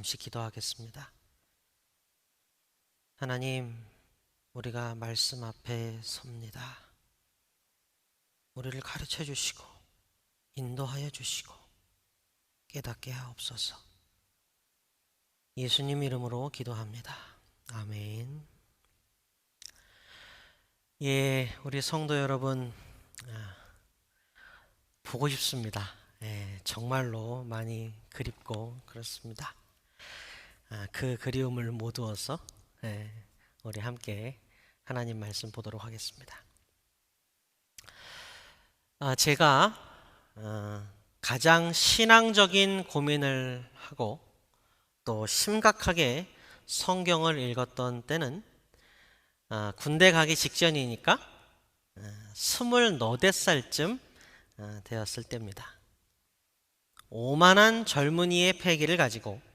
잠시 기도하겠습니다. 하나님, 우리가 말씀 앞에 섭니다. 우리를 가르쳐 주시고 인도하여 주시고 깨닫게 하옵소서. 예수님 이름으로 기도합니다. 아멘. 예, 우리 성도 여러분, 보고 싶습니다. 정말로 많이 그립고 그렇습니다. 그 그리움을 모두어서 우리 함께 하나님 말씀 보도록 하겠습니다. 제가 가장 신앙적인 고민을 하고 또 심각하게 성경을 읽었던 때는 군대 가기 직전이니까 24살쯤 되었을 때입니다. 오만한 젊은이의 패기를 가지고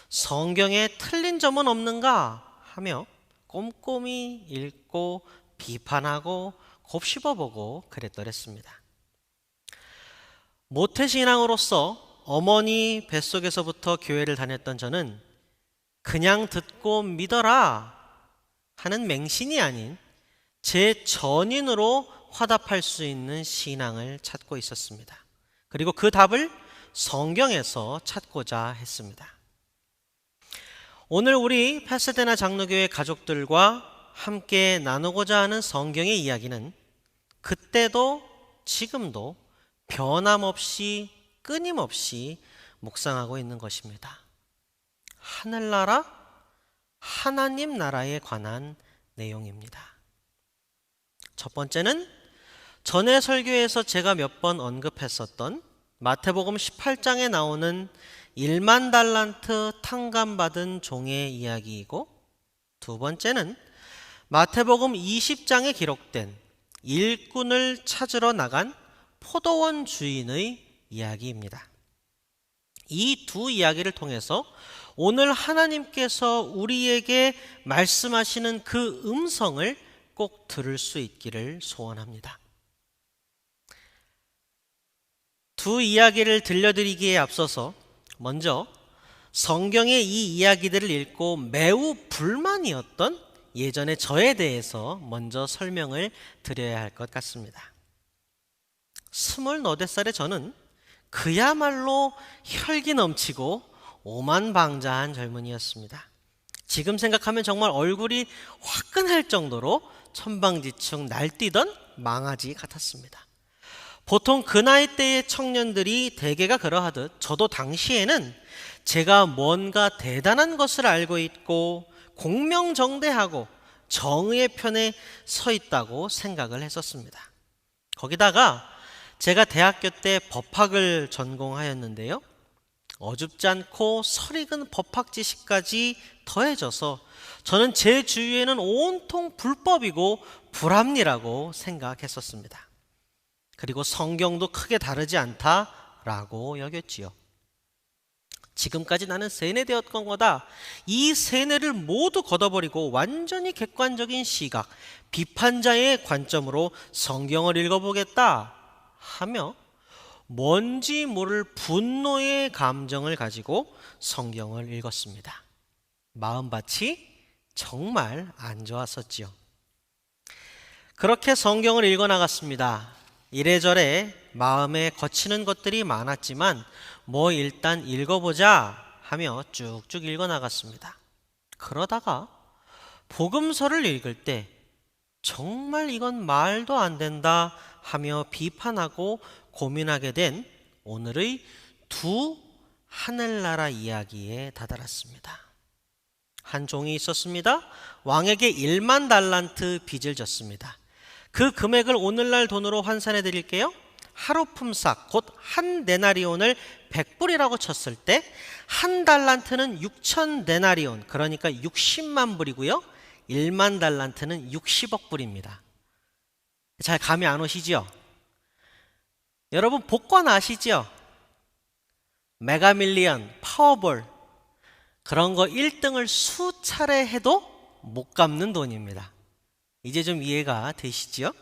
성경에 틀린 점은 없는가 하며 꼼꼼히 읽고 비판하고 곱씹어보고 그랬더랬습니다. 모태신앙으로서 어머니 뱃속에서부터 교회를 다녔던 저는 그냥 듣고 믿어라 하는 맹신이 아닌 제 전인으로 화답할 수 있는 신앙을 찾고 있었습니다. 그리고 그 답을 성경에서 찾고자 했습니다. 오늘 우리 파사데나 장로교회 가족들과 함께 나누고자 하는 성경의 이야기는 그때도 지금도 변함없이 끊임없이 묵상하고 있는 것입니다. 하늘나라, 하나님 나라에 관한 내용입니다. 첫 번째는 전에 설교에서 제가 몇 번 언급했었던 마태복음 18장에 나오는 1만 달란트 탕감받은 종의 이야기이고, 두 번째는 마태복음 20장에 기록된 일꾼을 찾으러 나간 포도원 주인의 이야기입니다. 이 두 이야기를 통해서 오늘 하나님께서 우리에게 말씀하시는 그 음성을 꼭 들을 수 있기를 소원합니다. 두 이야기를 들려드리기에 앞서서 먼저 성경의 이 이야기들을 읽고 매우 불만이었던 예전의 저에 대해서 먼저 설명을 드려야 할 것 같습니다. 28살의 저는 그야말로 혈기 넘치고 오만방자한 젊은이였습니다. 지금 생각하면 정말 얼굴이 화끈할 정도로 천방지축 날뛰던 망아지 같았습니다. 보통 그 나이대의 청년들이 대개가 그러하듯 저도 당시에는 제가 뭔가 대단한 것을 알고 있고 공명정대하고 정의의 편에 서 있다고 생각을 했었습니다. 거기다가 제가 대학교 때 법학을 전공하였는데요, 어줍지 않고 설익은 법학 지식까지 더해져서 저는 제 주위에는 온통 불법이고 불합리라고 생각했었습니다. 그리고 성경도 크게 다르지 않다라고 여겼지요. 지금까지 나는 세뇌되었던 거다. 이 세뇌를 모두 걷어버리고 완전히 객관적인 시각, 비판자의 관점으로 성경을 읽어보겠다 하며 뭔지 모를 분노의 감정을 가지고 성경을 읽었습니다. 마음밭이 정말 안 좋았었지요. 그렇게 성경을 읽어나갔습니다. 이래저래 마음에 거치는 것들이 많았지만 뭐 일단 읽어보자 하며 쭉쭉 읽어나갔습니다. 그러다가 복음서를 읽을 때 정말 이건 말도 안 된다 하며 비판하고 고민하게 된 오늘의 두 하늘나라 이야기에 다다랐습니다. 한 종이 있었습니다. 왕에게 1만 달란트 빚을 졌습니다. 그 금액을 오늘날 돈으로 환산해 드릴게요. 하루 품삯 곧 한 데나리온을 100불이라고 쳤을 때 한 달란트는 6천 데나리온, 그러니까 60만 불이고요. 1만 달란트는 60억 불입니다. 잘 감이 안 오시죠? 여러분 복권 아시죠? 메가밀리언, 파워볼 그런 거 1등을 수차례 해도 못 갚는 돈입니다. 이제 좀 이해가 되시죠?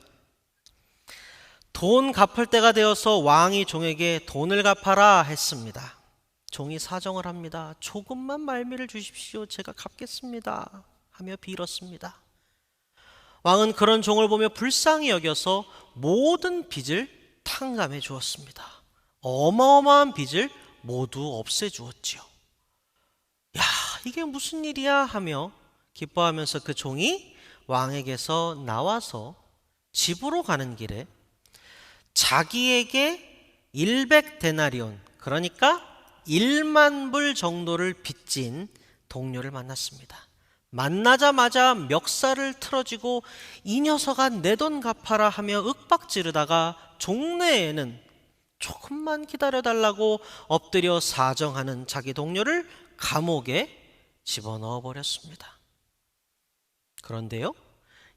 돈 갚을 때가 되어서 왕이 종에게 돈을 갚아라 했습니다. 종이 사정을 합니다. 조금만 말미를 주십시오. 제가 갚겠습니다. 하며 빌었습니다. 왕은 그런 종을 보며 불쌍히 여겨서 모든 빚을 탕감해 주었습니다. 어마어마한 빚을 모두 없애 주었지요. 야, 이게 무슨 일이야 하며 기뻐하면서 그 종이 왕에게서 나와서 집으로 가는 길에 자기에게 100데나리온, 그러니까 1만 불 정도를 빚진 동료를 만났습니다. 만나자마자 멱살을 틀어쥐고 이 녀석아 내 돈 갚아라 하며 윽박지르다가 종래에는 조금만 기다려달라고 엎드려 사정하는 자기 동료를 감옥에 집어넣어 버렸습니다. 그런데요,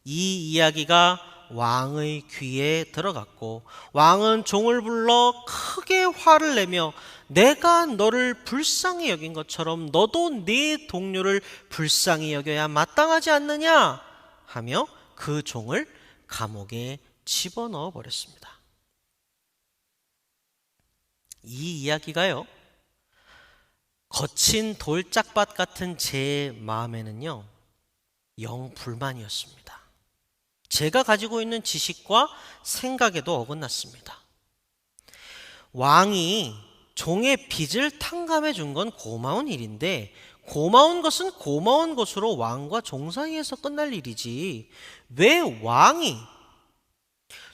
이 이야기가 왕의 귀에 들어갔고 왕은 종을 불러 크게 화를 내며 내가 너를 불쌍히 여긴 것처럼 너도 네 동료를 불쌍히 여겨야 마땅하지 않느냐 하며 그 종을 감옥에 집어넣어 버렸습니다. 이 이야기가요, 거친 돌짝밭 같은 제 마음에는요 영 불만이었습니다. 제가 가지고 있는 지식과 생각에도 어긋났습니다. 왕이 종의 빚을 탕감해 준 건 고마운 일인데 고마운 것은 고마운 것으로 왕과 종 사이에서 끝날 일이지 왜 왕이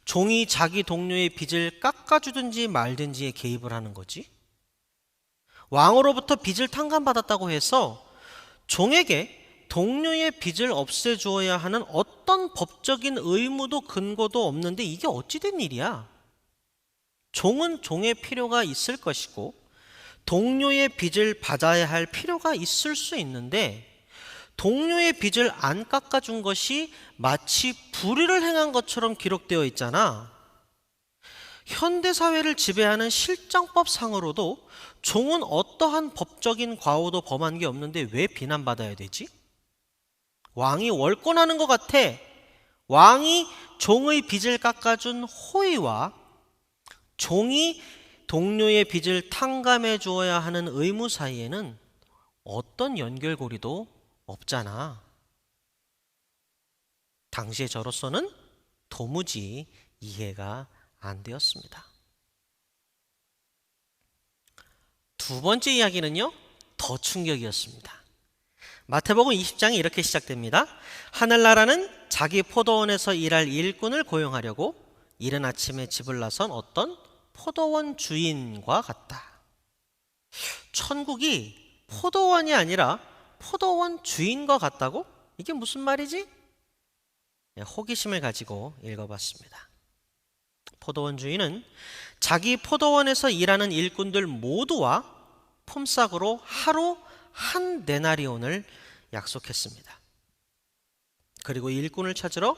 종이 자기 동료의 빚을 깎아주든지 말든지에 개입을 하는 거지? 왕으로부터 빚을 탕감받았다고 해서 종에게 동료의 빚을 없애주어야 하는 어떤 법적인 의무도 근거도 없는데 이게 어찌된 일이야? 종은 종의 필요가 있을 것이고 동료의 빚을 받아야 할 필요가 있을 수 있는데 동료의 빚을 안 깎아준 것이 마치 불의를 행한 것처럼 기록되어 있잖아. 현대사회를 지배하는 실정법상으로도 종은 어떠한 법적인 과오도 범한 게 없는데 왜 비난받아야 되지? 왕이 월권하는 것 같아. 왕이 종의 빚을 깎아준 호의와 종이 동료의 빚을 탕감해 주어야 하는 의무 사이에는 어떤 연결고리도 없잖아. 당시에 저로서는 도무지 이해가 안 되었습니다. 두 번째 이야기는요, 더 충격이었습니다. 마태복음 20장이 이렇게 시작됩니다. 하늘나라는 자기 포도원에서 일할 일꾼을 고용하려고 이른 아침에 집을 나선 어떤 포도원 주인과 같다. 천국이 포도원이 아니라 포도원 주인과 같다고? 이게 무슨 말이지? 호기심을 가지고 읽어봤습니다. 포도원 주인은 자기 포도원에서 일하는 일꾼들 모두와 품삯으로 하루 한 데나리온을 약속했습니다. 그리고 일꾼을 찾으러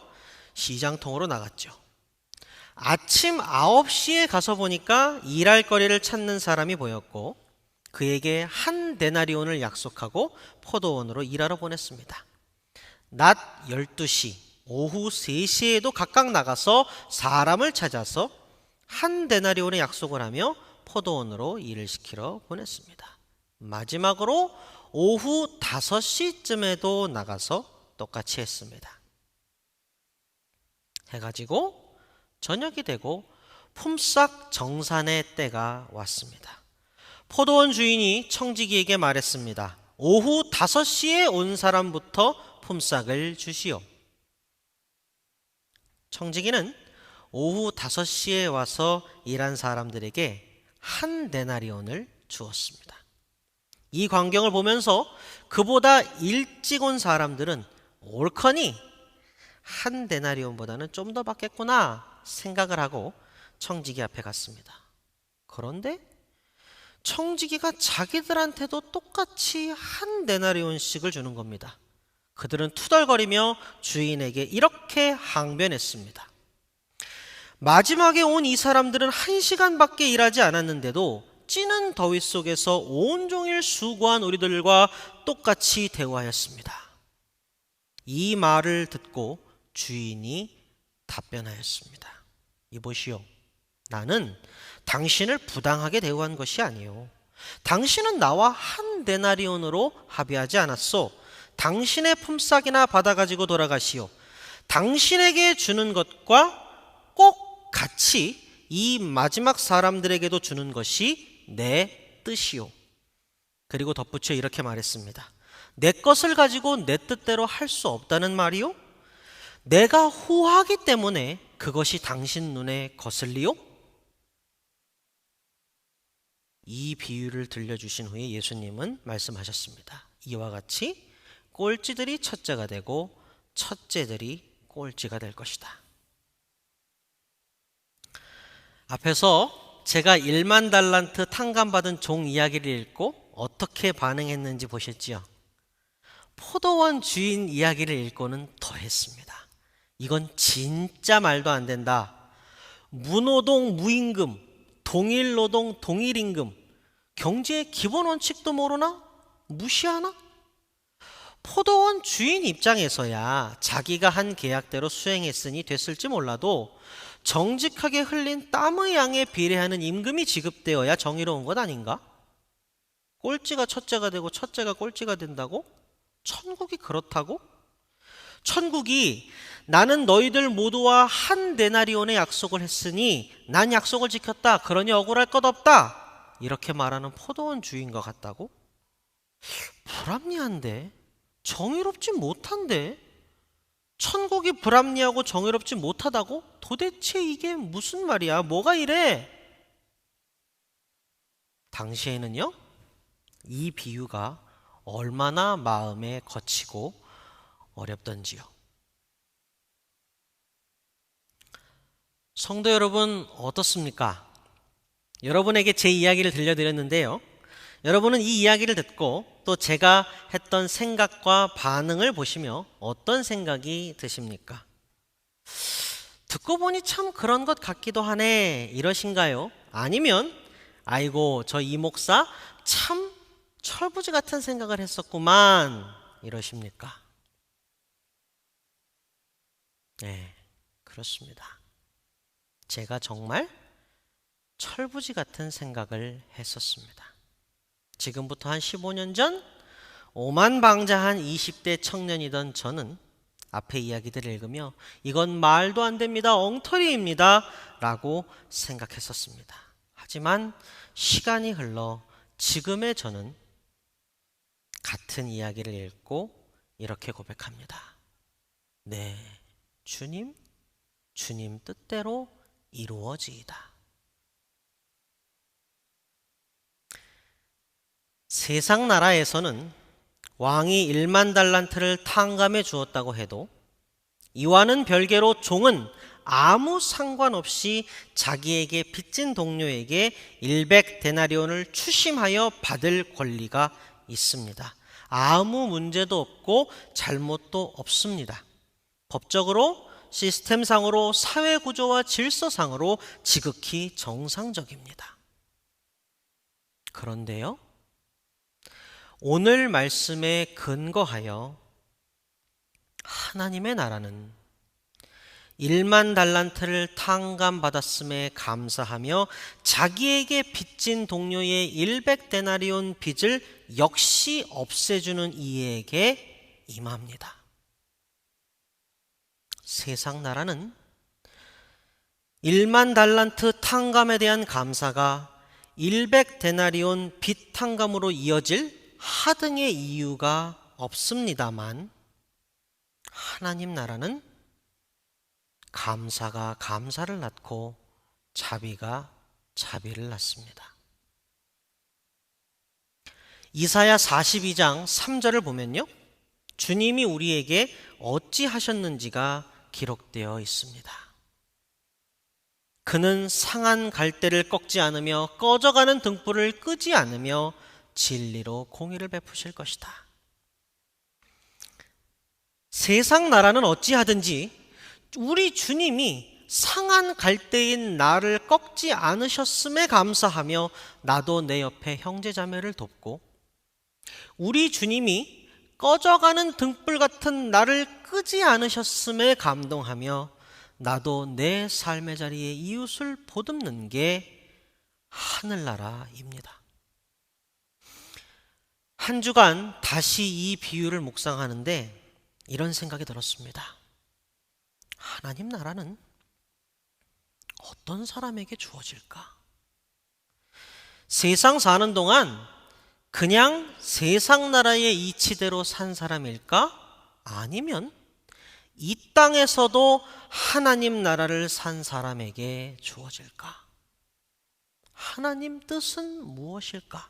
시장통으로 나갔죠. 아침 9시에 가서 보니까 일할 거리를 찾는 사람이 보였고 그에게 한 데나리온을 약속하고 포도원으로 일하러 보냈습니다. 낮 12시, 오후 3시에도 각각 나가서 사람을 찾아서 한 데나리온의 약속을 하며 포도원으로 일을 시키러 보냈습니다. 마지막으로 오후 5시쯤에도 나가서 똑같이 했습니다. 해가 지고 저녁이 되고 품삯 정산의 때가 왔습니다. 포도원 주인이 청지기에게 말했습니다. 오후 5시에 온 사람부터 품삯을 주시오. 청지기는 오후 5시에 와서 일한 사람들에게 한 데나리온을 주었습니다. 이 광경을 보면서 그보다 일찍 온 사람들은 옳거니 한 데나리온보다는 좀 더 받겠구나 생각을 하고 청지기 앞에 갔습니다. 그런데 청지기가 자기들한테도 똑같이 한 데나리온씩을 주는 겁니다. 그들은 투덜거리며 주인에게 이렇게 항변했습니다. 마지막에 온 이 사람들은 1시간밖에 일하지 않았는데도 찌는 더위 속에서 온종일 수고한 우리들과 똑같이 대우하였습니다. 이 말을 듣고 주인이 답변하였습니다. 이보시오, 나는 당신을 부당하게 대우한 것이 아니요 당신은 나와 한 데나리온으로 합의하지 않았소. 당신의 품삯이나 받아가지고 돌아가시오. 당신에게 주는 것과 꼭 같이 이 마지막 사람들에게도 주는 것이 내 뜻이오. 그리고 덧붙여 이렇게 말했습니다. 내 것을 가지고 내 뜻대로 할 수 없다는 말이오? 내가 호하기 때문에 그것이 당신 눈에 거슬리오? 이 비유를 들려주신 후에 예수님은 말씀하셨습니다. 이와 같이 꼴찌들이 첫째가 되고 첫째들이 꼴찌가 될 것이다. 앞에서 제가 1만 달란트 탕감받은 종 이야기를 읽고 어떻게 반응했는지 보셨지요? 포도원 주인 이야기를 읽고는 더했습니다. 이건 진짜 말도 안 된다. 무노동 무임금, 동일노동 동일임금, 경제의 기본 원칙도 모르나? 무시하나? 포도원 주인 입장에서야 자기가 한 계약대로 수행했으니 됐을지 몰라도 정직하게 흘린 땀의 양에 비례하는 임금이 지급되어야 정의로운 것 아닌가? 꼴찌가 첫째가 되고 첫째가 꼴찌가 된다고? 천국이 그렇다고? 천국이 나는 너희들 모두와 한 데나리온의 약속을 했으니 난 약속을 지켰다. 그러니 억울할 것 없다. 이렇게 말하는 포도원 주인과 같다고? 불합리한데? 정의롭지 못한데? 천국이 불합리하고 정의롭지 못하다고? 도대체 이게 무슨 말이야? 뭐가 이래? 당시에는요, 이 비유가 얼마나 마음에 거치고 어렵던지요. 성도 여러분, 어떻습니까? 여러분에게 제 이야기를 들려드렸는데요. 여러분은 이 이야기를 듣고 또 제가 했던 생각과 반응을 보시며 어떤 생각이 드십니까? 듣고 보니 참 그런 것 같기도 하네, 이러신가요? 아니면 아이고, 저 이 목사 참 철부지 같은 생각을 했었구만, 이러십니까? 네, 그렇습니다. 제가 정말 철부지 같은 생각을 했었습니다. 지금부터 한 15년 전 오만방자한 20대 청년이던 저는 앞에 이야기들을 읽으며 이건 말도 안 됩니다, 엉터리입니다 라고 생각했었습니다. 하지만 시간이 흘러 지금의 저는 같은 이야기를 읽고 이렇게 고백합니다. 네, 주님 뜻대로 이루어지이다. 세상 나라에서는 왕이 1만 달란트를 탕감해 주었다고 해도 이와는 별개로 종은 아무 상관없이 자기에게 빚진 동료에게 100데나리온을 추심하여 받을 권리가 있습니다. 아무 문제도 없고 잘못도 없습니다. 법적으로, 시스템상으로, 사회구조와 질서상으로 지극히 정상적입니다. 그런데요, 오늘 말씀에 근거하여 하나님의 나라는 1만 달란트를 탕감받았음에 감사하며 자기에게 빚진 동료의 100데나리온 빚을 역시 없애주는 이에게 임합니다. 세상 나라는 1만 달란트 탕감에 대한 감사가 100데나리온 빚 탕감으로 이어질 하등의 이유가 없습니다만, 하나님 나라는 감사가 감사를 낳고 자비가 자비를 낳습니다. 이사야 42장 3절을 보면요, 주님이 우리에게 어찌 하셨는지가 기록되어 있습니다. 그는 상한 갈대를 꺾지 않으며 꺼져가는 등불을 끄지 않으며 진리로 공의를 베푸실 것이다. 세상 나라는 어찌하든지 우리 주님이 상한 갈대인 나를 꺾지 않으셨음에 감사하며 나도 내 옆에 형제자매를 돕고, 우리 주님이 꺼져가는 등불 같은 나를 끄지 않으셨음에 감동하며 나도 내 삶의 자리에 이웃을 보듬는 게 하늘나라입니다. 한 주간 다시 이 비유를 묵상하는데 이런 생각이 들었습니다. 하나님 나라는 어떤 사람에게 주어질까? 세상 사는 동안 그냥 세상 나라의 이치대로 산 사람일까? 아니면 이 땅에서도 하나님 나라를 산 사람에게 주어질까? 하나님 뜻은 무엇일까?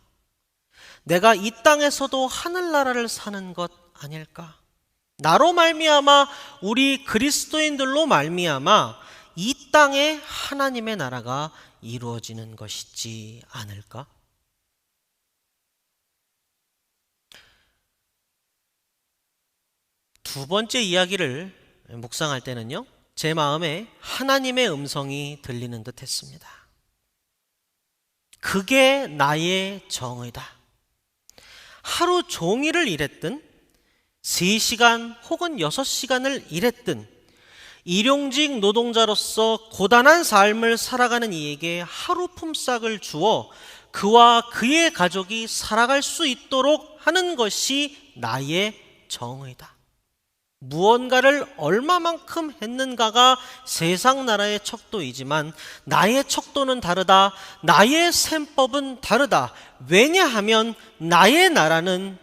내가 이 땅에서도 하늘나라를 사는 것 아닐까? 나로 말미암아 우리 그리스도인들로 말미암아 이 땅에 하나님의 나라가 이루어지는 것이지 않을까? 두 번째 이야기를 묵상할 때는요, 제 마음에 하나님의 음성이 들리는 듯 했습니다. 그게 나의 정의다. 하루 종일을 일했든 3시간 혹은 6시간을 일했든 일용직 노동자로서 고단한 삶을 살아가는 이에게 하루 품삯을 주어 그와 그의 가족이 살아갈 수 있도록 하는 것이 나의 정의다. 무언가를 얼마만큼 했는가가 세상 나라의 척도이지만 나의 척도는 다르다. 나의 셈법은 다르다. 왜냐하면 나의 나라는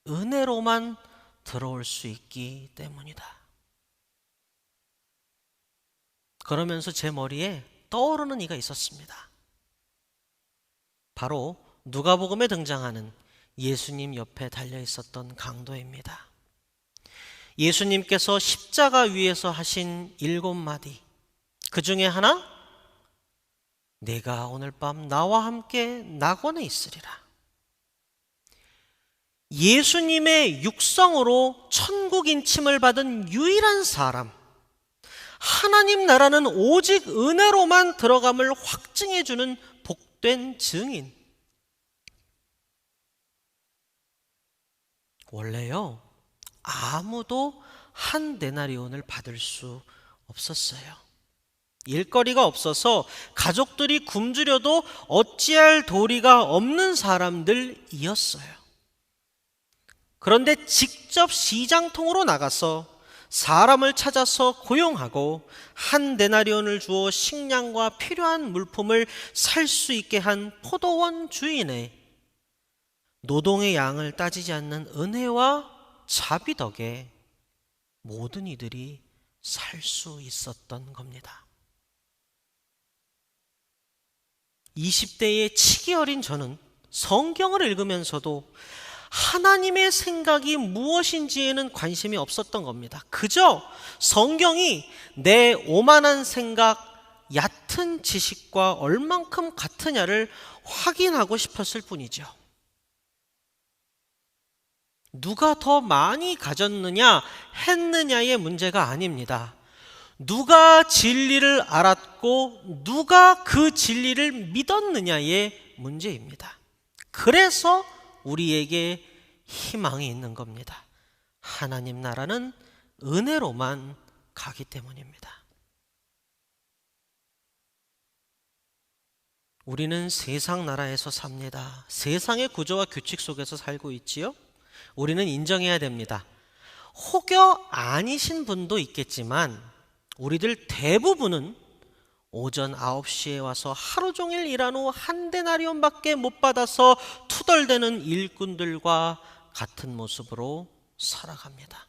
은혜로만 들어올 수 있기 때문이다. 그러면서 제 머리에 떠오르는 이가 있었습니다. 바로 누가복음에 등장하는 예수님 옆에 달려 있었던 강도입니다. 예수님께서 십자가 위에서 하신 7마디, 그 중에 하나, 내가 오늘 밤 나와 함께 낙원에 있으리라. 예수님의 육성으로 천국 인침을 받은 유일한 사람, 하나님 나라는 오직 은혜로만 들어감을 확증해주는 복된 증인. 원래요, 아무도 한 데나리온을 받을 수 없었어요. 일거리가 없어서 가족들이 굶주려도 어찌할 도리가 없는 사람들이었어요. 그런데 직접 시장통으로 나가서 사람을 찾아서 고용하고 한 데나리온을 주어 식량과 필요한 물품을 살 수 있게 한 포도원 주인의 노동의 양을 따지지 않는 은혜와 자비 덕에 모든 이들이 살 수 있었던 겁니다. 20대의 치기 어린 저는 성경을 읽으면서도 하나님의 생각이 무엇인지에는 관심이 없었던 겁니다. 그저 성경이 내 오만한 생각, 얕은 지식과 얼만큼 같으냐를 확인하고 싶었을 뿐이죠. 누가 더 많이 가졌느냐 했느냐의 문제가 아닙니다. 누가 진리를 알았고 누가 그 진리를 믿었느냐의 문제입니다. 그래서 우리에게 희망이 있는 겁니다. 하나님 나라는 은혜로만 가기 때문입니다. 우리는 세상 나라에서 삽니다. 세상의 구조와 규칙 속에서 살고 있지요. 우리는 인정해야 됩니다. 혹여 아니신 분도 있겠지만 우리들 대부분은 오전 9시에 와서 하루 종일 일한 후 한 데나리온밖에 못 받아서 투덜대는 일꾼들과 같은 모습으로 살아갑니다.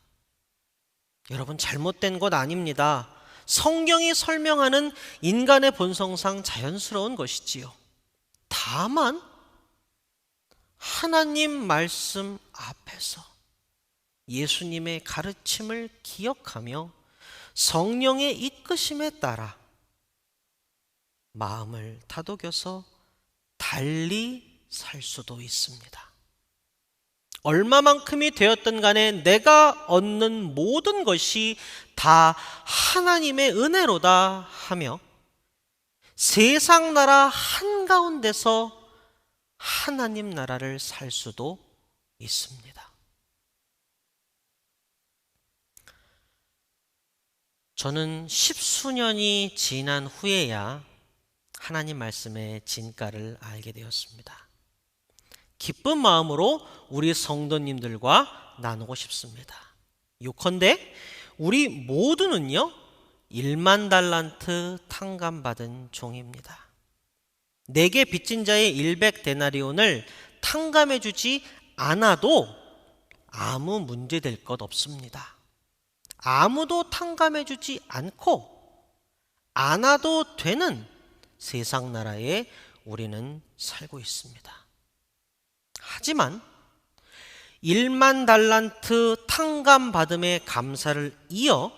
여러분, 잘못된 것 아닙니다. 성경이 설명하는 인간의 본성상 자연스러운 것이지요. 다만 하나님 말씀 앞에서 예수님의 가르침을 기억하며 성령의 이끄심에 따라 마음을 다독여서 달리 살 수도 있습니다. 얼마만큼이 되었든 간에 내가 얻는 모든 것이 다 하나님의 은혜로다 하며 세상 나라 한가운데서 하나님 나라를 살 수도 있습니다. 저는 10수년이 지난 후에야 하나님 말씀의 진가를 알게 되었습니다. 기쁜 마음으로 우리 성도님들과 나누고 싶습니다. 요컨대 우리 모두는요 1만 달란트 탕감받은 종입니다. 내게 빚진 자의 100데나리온을 탕감해 주지 않아도 아무 문제될 것 없습니다. 아무도 탕감해 주지 않고 않아도 되는 세상 나라에 우리는 살고 있습니다. 하지만 1만 달란트 탕감받음의 감사를 이어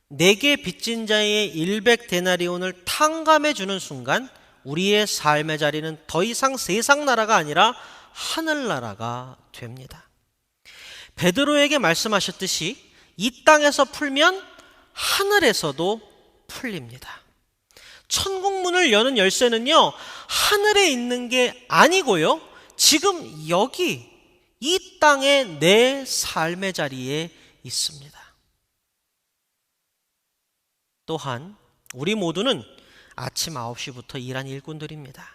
내게 빚진 자의 100데나리온을 탕감해 주는 순간 우리의 삶의 자리는 더 이상 세상 나라가 아니라 하늘나라가 됩니다. 베드로에게 말씀하셨듯이 이 땅에서 풀면 하늘에서도 풀립니다. 천국 문을 여는 열쇠는요 하늘에 있는 게 아니고요 지금 여기 이 땅에 내 삶의 자리에 있습니다. 또한 우리 모두는 아침 9시부터 일한 일꾼들입니다.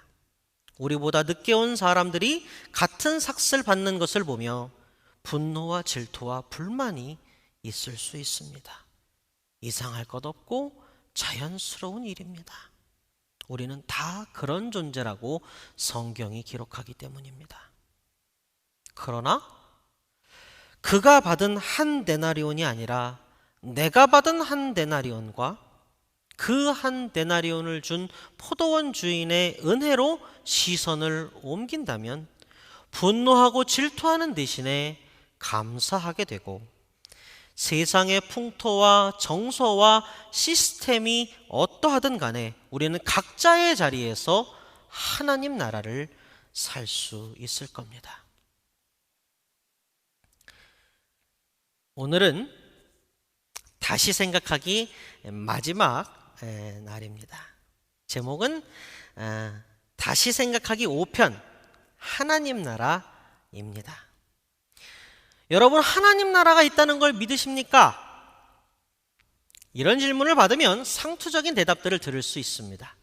우리보다 늦게 온 사람들이 같은 삭스를 받는 것을 보며 분노와 질투와 불만이 있을 수 있습니다. 이상할 것 없고 자연스러운 일입니다. 우리는 다 그런 존재라고 성경이 기록하기 때문입니다. 그러나 그가 받은 한 데나리온이 아니라 내가 받은 한 데나리온과 그 한 데나리온을 준 포도원 주인의 은혜로 시선을 옮긴다면 분노하고 질투하는 대신에 감사하게 되고 세상의 풍토와 정서와 시스템이 어떠하든 간에 우리는 각자의 자리에서 하나님 나라를 살 수 있을 겁니다. 오늘은 다시 생각하기 마지막 날입니다. 제목은 다시 생각하기 5편 하나님 나라입니다. 여러분 하나님 나라가 있다는 걸 믿으십니까? 이런 질문을 받으면 상투적인 대답들을 들을 수 있습니다.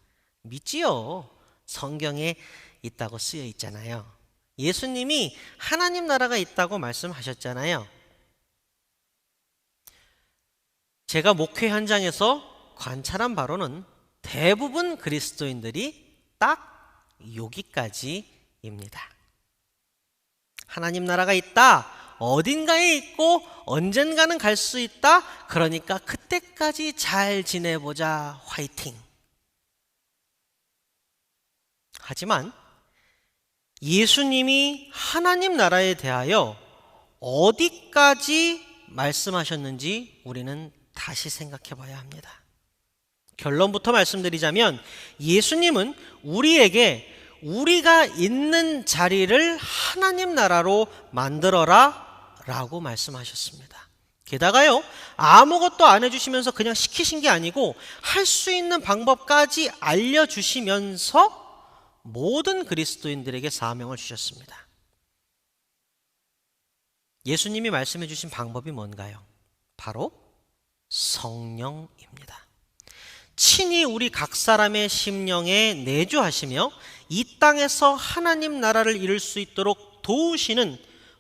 믿지요. 성경에 있다고 쓰여 있잖아요. 예수님이 하나님 나라가 있다고 말씀하셨잖아요. 제가 목회 현장에서 관찰한 바로는 대부분 그리스도인들이 딱 여기까지입니다. 하나님 나라가 있다. 어딘가에 있고 언젠가는 갈 수 있다. 그러니까 그때까지 잘 지내보자. 화이팅. 하지만 예수님이 하나님 나라에 대하여 어디까지 말씀하셨는지 우리는 다시 생각해 봐야 합니다. 결론부터 말씀드리자면 예수님은 우리에게 우리가 있는 자리를 하나님 나라로 만들어라 라고 말씀하셨습니다. 게다가요 아무것도 안 해주시면서 그냥 시키신 게 아니고 할 수 있는 방법까지 알려주시면서 모든 그리스도인들에게 사명을 주셨습니다. 예수님이 말씀해 주신 방법이 뭔가요? 바로 성령입니다. 친히 우리 각 사람의 심령에 내주하시며 이 땅에서 하나님 나라를 이룰 수 있도록 도우시는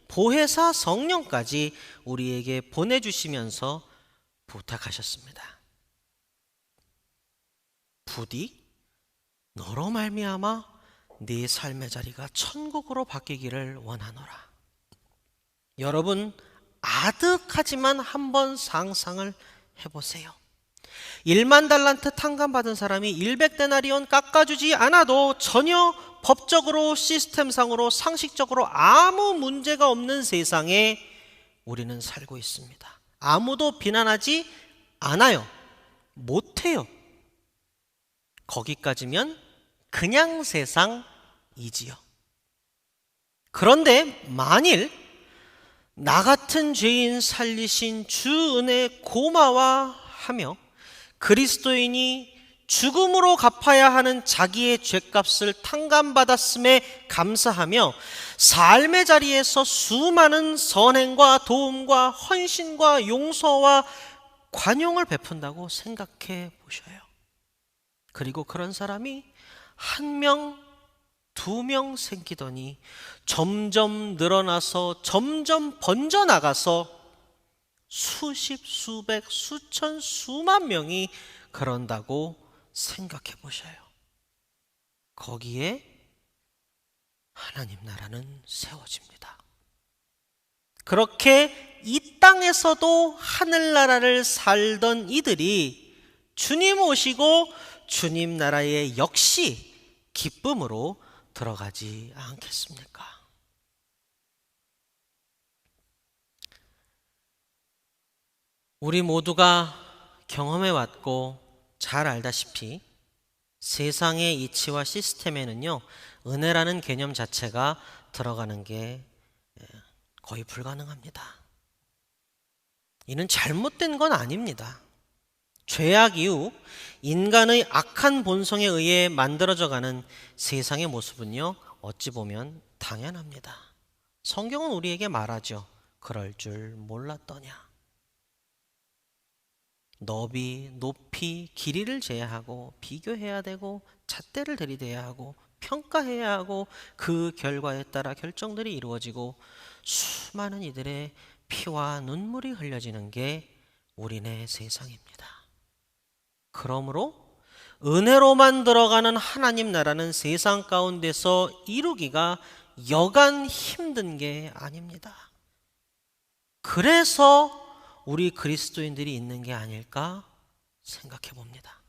보혜사 성령까지 우리에게 보내주시면서 부탁하셨습니다. 부디 너로 말미암아 네 삶의 자리가 천국으로 바뀌기를 원하노라. 여러분 아득하지만 한번 상상을 해보세요. 1만 달란트 탕감받은 사람이 100데나리온 깎아주지 않아도 전혀 법적으로 시스템상으로 상식적으로 아무 문제가 없는 세상에 우리는 살고 있습니다. 아무도 비난하지 않아요. 못해요. 거기까지면 그냥 세상이지요. 그런데 만일 나 같은 죄인 살리신 주 은혜 고마워하며 그리스도인이 죽음으로 갚아야 하는 자기의 죄값을 탕감받았음에 감사하며 삶의 자리에서 수많은 선행과 도움과 헌신과 용서와 관용을 베푼다고 생각해 보셔요. 그리고 그런 사람이 한 명, 2명 생기더니 점점 늘어나서 점점 번져나가서 수십, 수백, 수천, 수만 명이 그런다고 생각해 보셔요. 거기에 하나님 나라는 세워집니다. 그렇게 이 땅에서도 하늘나라를 살던 이들이 주님 오시고 주님 나라에 역시 기쁨으로 들어가지 않겠습니까? 우리 모두가 경험해 왔고 잘 알다시피 세상의 이치와 시스템에는요, 은혜라는 개념 자체가 들어가는 게 거의 불가능합니다. 이는 잘못된 건 아닙니다. 죄악 이후 인간의 악한 본성에 의해 만들어져가는 세상의 모습은요, 어찌 보면 당연합니다. 성경은 우리에게 말하죠. 그럴 줄 몰랐더냐. 너비, 높이, 길이를 재야 하고 비교해야 되고 잣대를 들이대야 하고 평가해야 하고 그 결과에 따라 결정들이 이루어지고 수많은 이들의 피와 눈물이 흘려지는 게 우리네 세상입니다. 그러므로 은혜로만 들어가는 하나님 나라는 세상 가운데서 이루기가 여간 힘든 게 아닙니다. 그래서 우리 그리스도인들이 있는 게 아닐까 생각해 봅니다.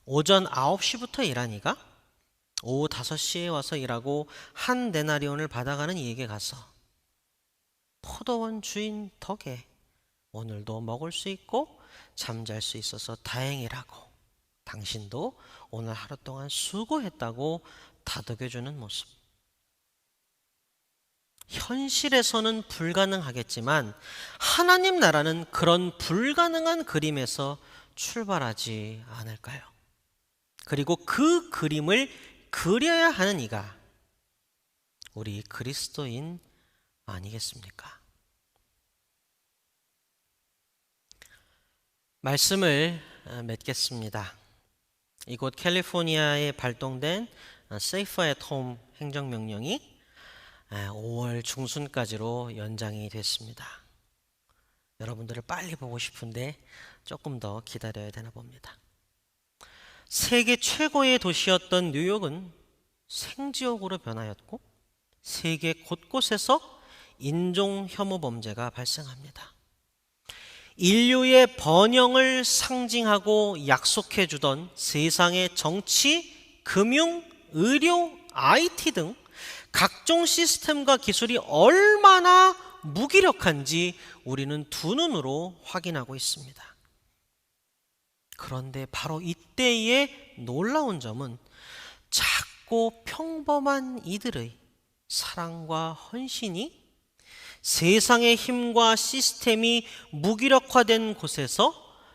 오전 9시부터 일하니까 오후 5시에 와서 일하고 한 데나리온을 받아가는 이에게 가서 포도원 주인 덕에 오늘도 먹을 수 있고 잠잘 수 있어서 다행이라고, 당신도 오늘 하루 동안 수고했다고 다독여주는 모습. 현실에서는 불가능하겠지만 하나님 나라는 그런 불가능한 그림에서 출발하지 않을까요? 그리고 그 그림을 그려야 하는 이가 우리 그리스도인 아니겠습니까? 말씀을 맺겠습니다. 이곳 캘리포니아에 발동된 Safer at Home 행정명령이 5월 중순까지로 연장이 됐습니다. 여러분들을 빨리 보고 싶은데 조금 더 기다려야 되나 봅니다. 세계 최고의 도시였던 뉴욕은 생지옥으로 변하였고 세계 곳곳에서 인종 혐오 범죄가 발생합니다. 인류의 번영을 상징하고 약속해 주던 세상의 정치, 금융, 의료, IT 등 각종 시스템과 기술이 얼마나 무기력한지 우리는 두 눈으로 확인하고 있습니다. 그런데 바로 이때의 놀라운 점은 작고 평범한 이들의 사랑과 헌신이 세상의 힘과 시스템이 무기력화된 곳에서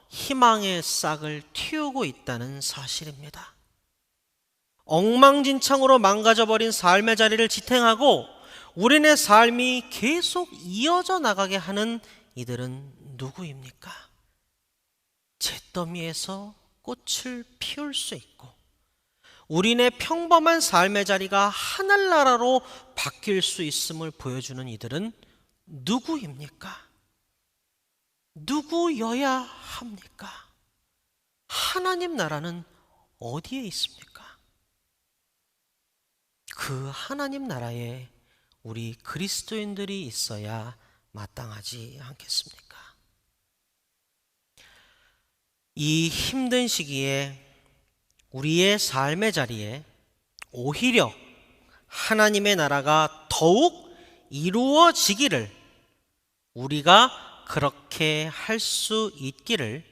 희망의 싹을 틔우고 있다는 사실입니다. 엉망진창으로 망가져버린 삶의 자리를 지탱하고 우리네 삶이 계속 이어져 나가게 하는 이들은 누구입니까? 잿더미에서 꽃을 피울 수 있고 우리네 평범한 삶의 자리가 하늘나라로 바뀔 수 있음을 보여주는 이들은 누구입니까? 누구여야 합니까? 하나님 나라는 어디에 있습니까? 그 하나님 나라에 우리 그리스도인들이 있어야 마땅하지 않겠습니까? 이 힘든 시기에 우리의 삶의 자리에 오히려 하나님의 나라가 더욱 이루어지기를, 우리가 그렇게 할 수 있기를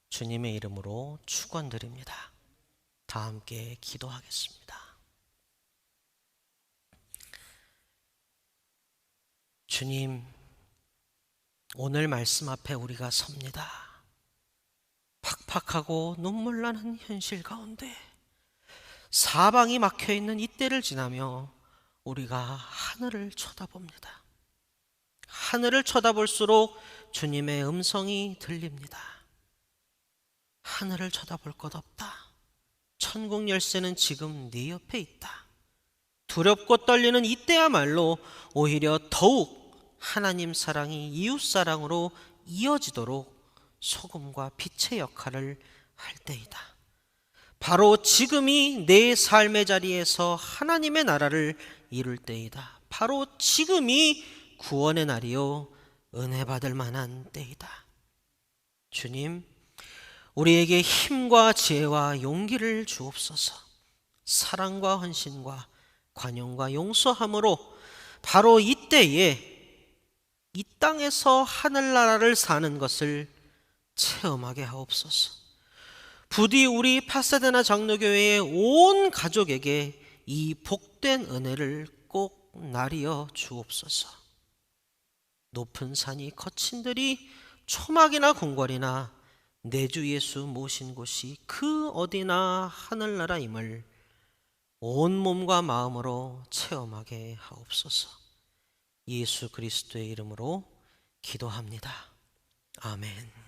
주님의 이름으로 축원드립니다. 다 함께 기도하겠습니다. 주님, 오늘 말씀 앞에 우리가 섭니다. 팍팍하고 눈물 나는 현실 가운데 사방이 막혀 있는 이때를 지나며 우리가 하늘을 쳐다봅니다. 하늘을 쳐다볼수록 주님의 음성이 들립니다. 하늘을 쳐다볼 것 없다. 천국 열쇠는 지금 네 옆에 있다. 두렵고 떨리는 이때야말로 오히려 더욱 하나님 사랑이 이웃 사랑으로 이어지도록 소금과 빛의 역할을 할 때이다. 바로 지금이 내 삶의 자리에서 하나님의 나라를 이룰 때이다. 바로 지금이 구원의 날이요 은혜 받을 만한 때이다. 주님, 우리에게 힘과 지혜와 용기를 주옵소서. 사랑과 헌신과 관용과 용서함으로 바로 이때에 이 땅에서 하늘나라를 사는 것을 체험하게 하옵소서. 부디 우리 파사데나 장로교회의 온 가족에게 이 복된 은혜를 꼭 나리어 주옵소서. 높은 산이 거친 들이 초막이나 궁궐이나 내 주 예수 모신 곳이 그 어디나 하늘나라임을 온 몸과 마음으로 체험하게 하옵소서. 예수 그리스도의 이름으로 기도합니다. 아멘.